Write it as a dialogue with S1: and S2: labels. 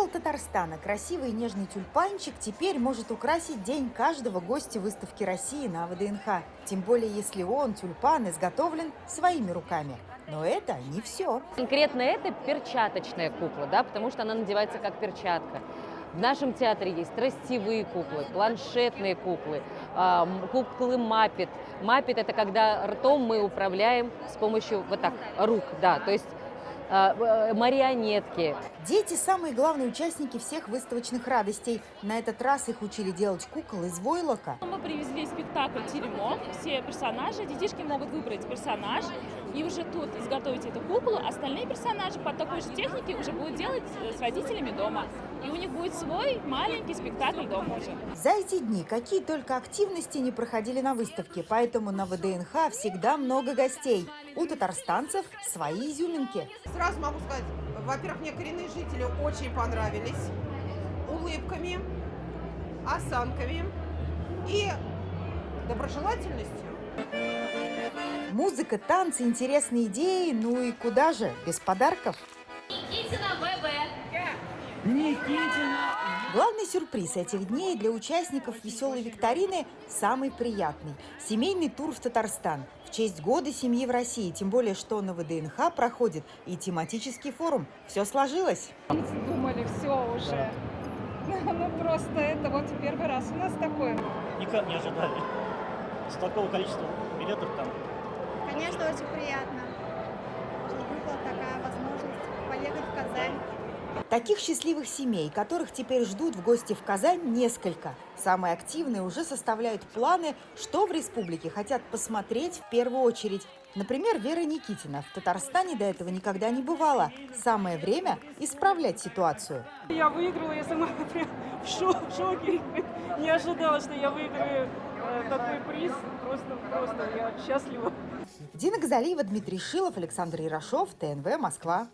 S1: Символ Татарстана, красивый и нежный тюльпанчик, теперь может украсить день каждого гостя выставки России на ВДНХ. Тем более, если он, тюльпан, изготовлен своими руками. Но это не все.
S2: Конкретно это перчаточная кукла, да, потому что она надевается как перчатка. В нашем театре есть тростевые куклы, планшетные куклы, куклы Маппет. Маппет – это когда ртом мы управляем с помощью вот так рук, да, то есть марионетки.
S1: Дети – самые главные участники всех выставочных радостей. На этот раз их учили делать кукол из войлока.
S3: Мы привезли спектакль «Теремок». Все персонажи, детишки могут выбрать персонаж и уже тут изготовить эту куклу. Остальные персонажи по такой же технике уже будут делать с родителями дома. И у них будет свой маленький спектакль дома уже.
S1: За эти дни какие только активности не проходили на выставке, поэтому на ВДНХ всегда много гостей. У татарстанцев свои изюминки.
S4: Сразу могу сказать, во-первых, мне коренные жители очень понравились улыбками, осанками и доброжелательностью.
S1: Музыка, танцы, интересные идеи, ну и куда же без подарков?
S3: Никитина ВВ.
S1: Главный сюрприз этих дней для участников веселой викторины самый приятный – семейный тур в Татарстан в честь Года семьи в России. Тем более, что на ВДНХ проходит и тематический форум. Все сложилось.
S5: Думали, все уже. Ну просто это вот первый раз у нас такое.
S6: Никак не ожидали. С такого количества билетов там.
S7: Конечно, очень приятно, что выпала такая возможность поехать в Казань.
S1: Таких счастливых семей, которых теперь ждут в гости в Казань, несколько. Самые активные уже составляют планы, что в республике хотят посмотреть в первую очередь. Например, Вера Никитина. В Татарстане до этого никогда не бывала. Самое время исправлять ситуацию.
S5: Я выиграла, я сама прям в шоке. Не ожидала, что я выиграю такой приз. Просто я счастлива.
S1: Дина Газалиева, Дмитрий Шилов, Александр Ярошов, ТНВ, Москва.